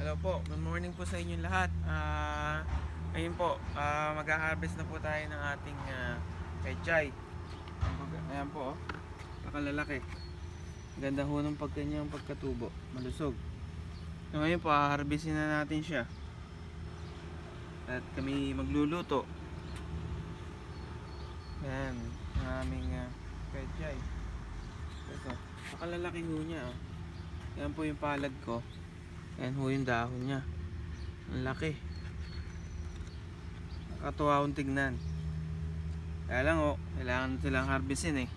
Hello po, good morning po sa inyong lahat. Ngayon po, mag-harvest na po tayo ng ating pechay. Ayan po, oh, nakalalaki. Ganda ho ng kanyang pagkatubo, malusog. So ngayon po, harvestin na natin siya. At kami magluluto. Ayan, ang aming pechay. Ito, nakalalaki ho niya. Oh. Ayan po yung palad ko. Ayan ho yung dahon niya. Ang laki. Nakakatuwa akong tignan. Kaya lang oh, kailangan silang harvestin eh.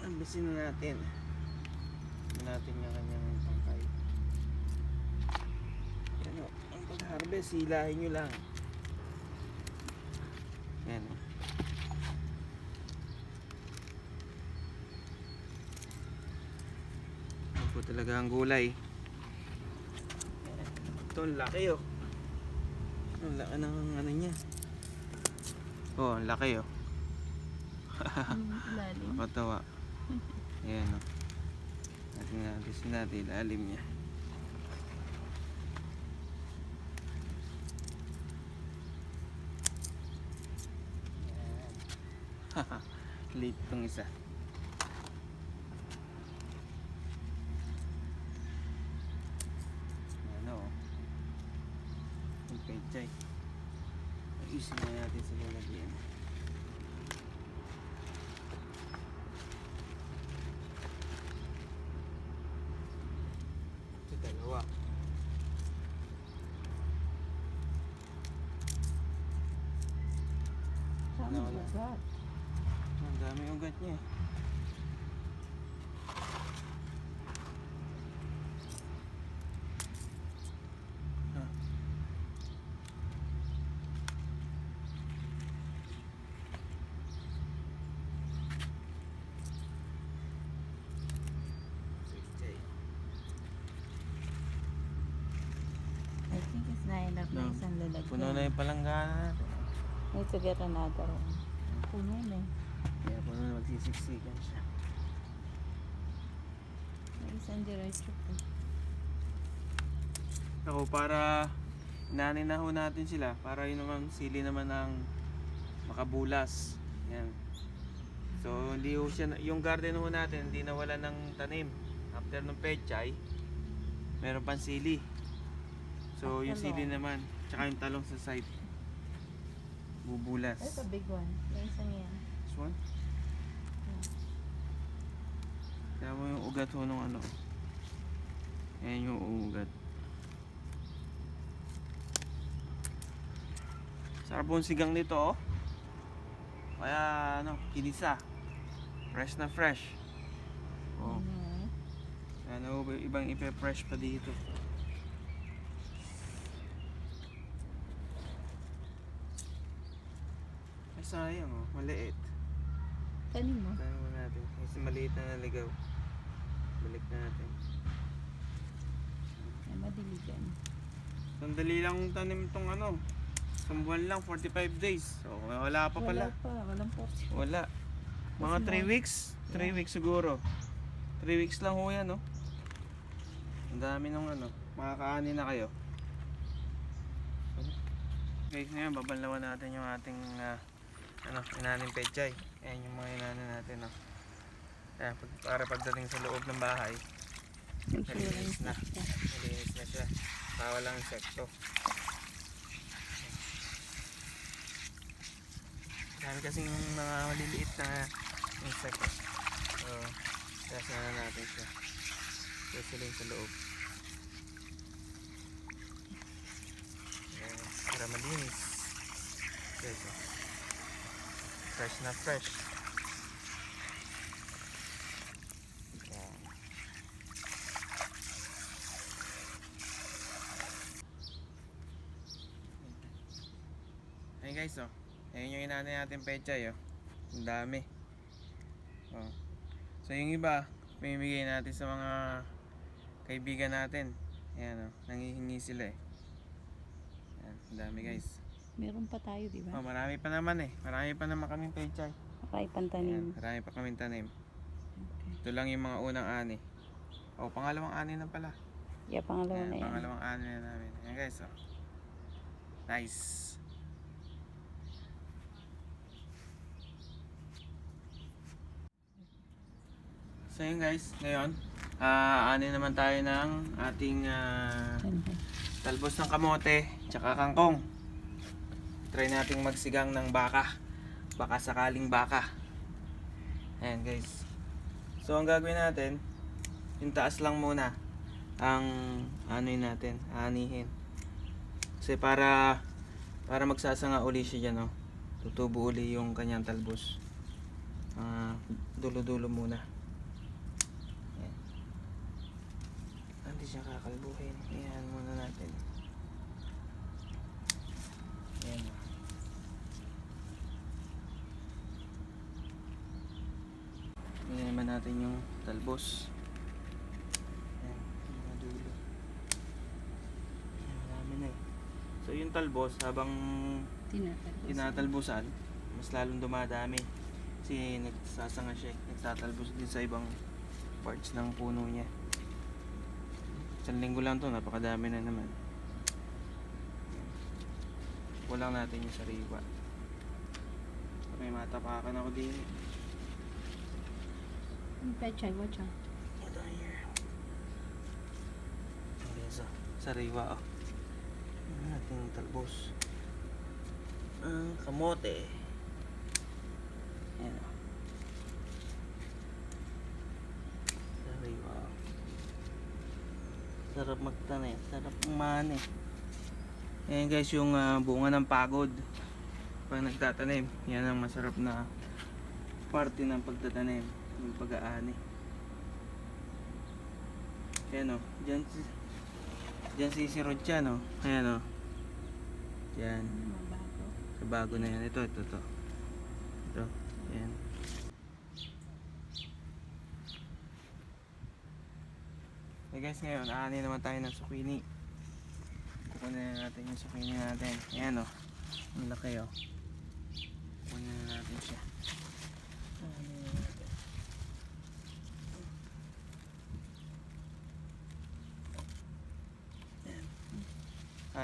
Harvestin na natin. Harvestin natin yung kanyang pangkay. Ayan oh, ang pag-harvest, hilahin nyo lang. Ayan oh. Po talaga ang gulay. Ito ang laki oh. Ang laki ng ano niya. Oh, ang laki oh. Nakatawa. Ayan oh. Natin natin ilalim niya. Late tong isa. Petsay. Ayusin na natin sa lalagyan. Ito dalawa. Saan ang ugat? Ang dami ugat niya. I think it's na enough na isang lalagyan. Puno na yung palanggana natin. May sigara na ito rin. Puno na eh. Kaya puno na magsisiksikan siya. May isang diretso po. Ako para inanin na ho natin sila. Para yun naman sili naman ang makabulas. Yan. So hindi ho siya, yung garden ho natin hindi nawala ng tanim. After ng pechay, meron pang sili. So yung sili naman, tsaka yung talong sa side, bubulas. Ito big one. Yung isang yan. This one? Kaya mo yung ugat ho nung ano. Ayan yung ugat. Sarap yung sigang nito oh. Kaya ano, kinisa. Fresh na fresh. Oh. Ano, ibang ipe-fresh pa dito. Sayang oh, maliit. Tanim mo? Tanim mo natin. Kasi maliit na naligaw. Balik natin. Ay, madiligan. Sandali lang tanim tong ano. Isang buwan lang, 45 days. So, wala pa pala. Wala pa, walang portion. Wala. Mga 3 weeks. 3 weeks siguro. 3 weeks lang ho yan, no? Ang dami nung ano. Makakaani na kayo. Guys, ngayon babanlawan natin yung ating inanim pechay. Ayan yung mga inanin natin, no? Kaya para pagdating sa loob ng bahay, malinis na. Malinis na siya. Walang insekto. Dami kasing mga maliliit na insekto. So, kaya na natin siya. Susuling sa loob. Ayan, para malinis. Okay, so. Fresh na fresh. Ayan. Ayan guys, oh. Ayan yung inanay natin pechay, oh. Ang dami. Oh. So yung iba, pamimigay natin sa mga kaibigan natin. Ayan, oh. Nangihingi sila eh. Ayan, ang dami guys. Meron pa tayo, di ba? Oh, marami pa naman eh. Marami pa naman kaming pechay. Marami pang tanim. Ayan, marami pa kaming tanim. Okay. Ito lang yung mga unang ani. Oh, pangalawang ani na pala. Yeah, pangalawa Ayan, na yan. pangalawang ani na namin. Ayan guys, oh. Nice. So yun guys, ngayon, ani naman tayo ng ating talbos ng kamote, tsaka kangkong. Try nating magsigang ng baka. Baka sakaling baka. Ayan guys. So ang gagawin natin, yung taas lang muna ang natin, anihin. Kasi para magsasanga uli siya dyan, oh. Tutubo uli yung kanyang talbos. Dulo-dulo muna. Ayan. Hindi siya kakalbuhin. Ayan muna natin. Ayan. Ayan naman natin yung talbos. Ayan, mga dulo. Ayan, marami na eh. So yung talbos, habang tinatalbosan, mas lalong dumadami. Kasi nagsasanga siya eh. Nagtatalbos din sa ibang parts ng puno niya. Isang linggo lang to, napakadami na naman. Kulang natin yung sariwa. May matapakan ako din. Petsay, watch out. Ito here. Okay, so, sariwa oh. Ang ating talbos. Ang kamote. Ayan oh. Sariwa oh. Sarap magtanim. Sarap umani. Ayan guys, yung bunga ng pagod. Pag nagtatanim, yan ang masarap na parte ng pagtatanim. Yung pag-aani. Ayan o. Diyan sisirod siya no. Ayan o. Diyan. Sa bago na yan. Ito. Ayan. Okay guys, ngayon aani naman tayo ng zucchini. Kukunin na natin yung zucchini natin. Ayan o. Ang laki o. Kukunin na natin siya. Aani na natin.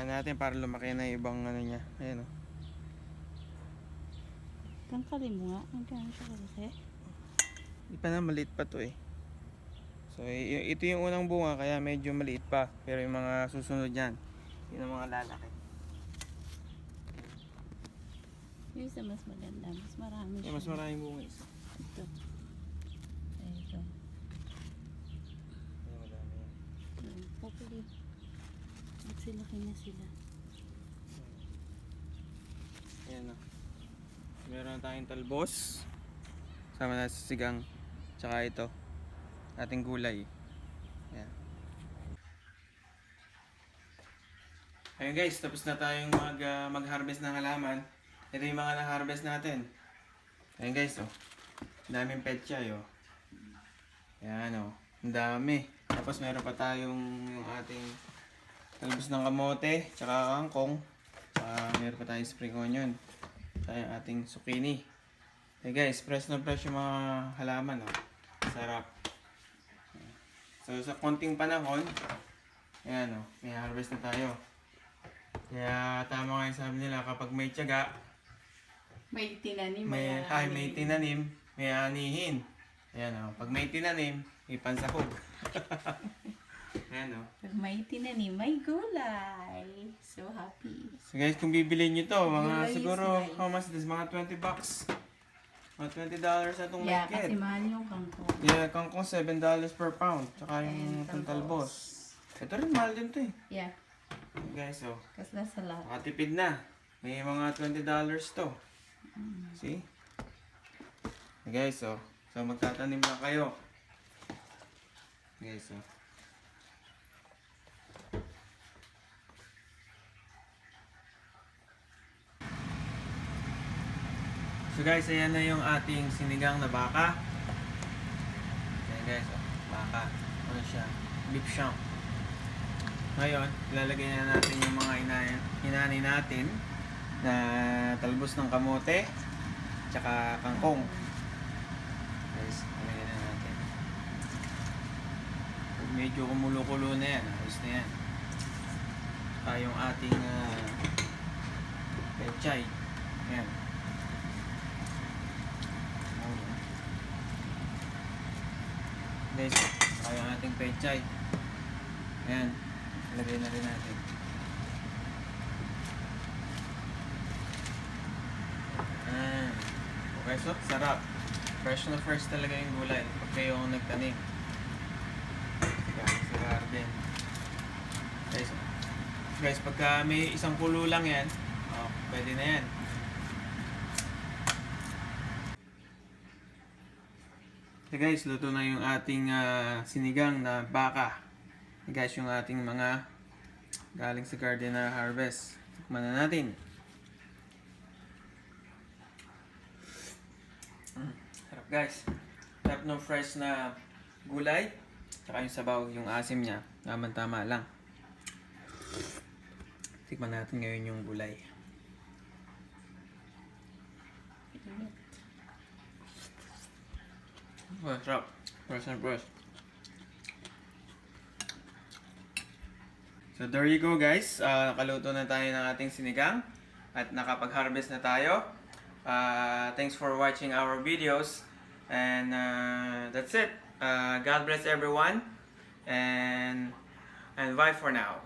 Natin para lumaki na yung ibang ano niya. Ayan o. Tangkalin mo nga. Ang gano'n siya kalaki. Hindi pa na, maliit pa to eh. So ito yung unang bunga kaya medyo maliit pa. Pero yung mga susunod yan, yun ang mga lalaki. Yung isa mas maganda. Mas marami siya. Mas maraming bunga isa. Ito. Ito. Ayan, madami yan. Hopefully. Magsilaki na sila. Ayan o. Meron tayong talbos. Sama na sa sigang. Tsaka ito. Ating gulay. Ayan. Ayun guys, tapos na tayong mag-harvest ng halaman. Ito yung mga na-harvest natin. Ayun guys, oh. Ang daming petsay, oh. Ayan, oh. Ang dami. Tapos meron pa tayong yung ating talbos ng kamote, tsaka kangkong. Meron pa tayong spring onion. Tsaka yung ating zucchini. Hey guys, fresh na fresh yung mga halaman, oh. Sarap. So sa konting panahon, ayan oh, may harvest na tayo. Kaya tama nga yung sabi nila, kapag may tiyaga, May tinanim. may tinanim, may anihin. Ayan oh, pag may tinanim, may pansahog. Ayan oh. Pag may tinanim, may gulay. So happy. So guys, kung bibili nyo to, mga Gulay is siguro, nice. how much this? Mga $20. Mga $20 na itong Yeah, mahigit. kasi mahal yung kangkong. Yeah, kangkong $7 per pound. Tsaka yung And talbos. Ito rin, mahal din to eh. Yeah, Guys, oh. kasi nasa lahat. Nakatipid na. May mga $20 to. See? Guys, oh. So, magtatanim lang kayo. Guys, oh. So guys, ayan na yung ating sinigang na baka. Ayan guys, oh. Baka. Ano siya? Beef shank. Ngayon, ilalagay na natin yung mga inani natin na talbos ng kamote tsaka kangkong. Guys, ilagay na natin. medyo kumulo-kulo na yan. Ayos na yan. Yung ating pechay. Ayan. Guys, yung ating pechay. Ayan. Ilagay na rin natin. Ayan. Okay, so sarap. Fresh na fresh talaga yung gulay pag kayo ang nagtanim. Galing sa garden. Guys, pagka may isang kulo lang yan, pwede na yan. So guys, luto na yung ating sinigang na baka. Guys, yung ating mga galing sa garden na harvest. Tikman na natin. Sarap guys. Sarap ng fresh na gulay. Tsaka yung sabaw, yung asim niya. Tama lang. Tikman natin ngayon yung gulay. Oh, sarap. Fresh and fresh. So there you go guys. Nakaluto na tayo ng ating sinigang. At nakapag-harvest na tayo. Thanks for watching our videos. And that's it. God bless everyone. And bye for now.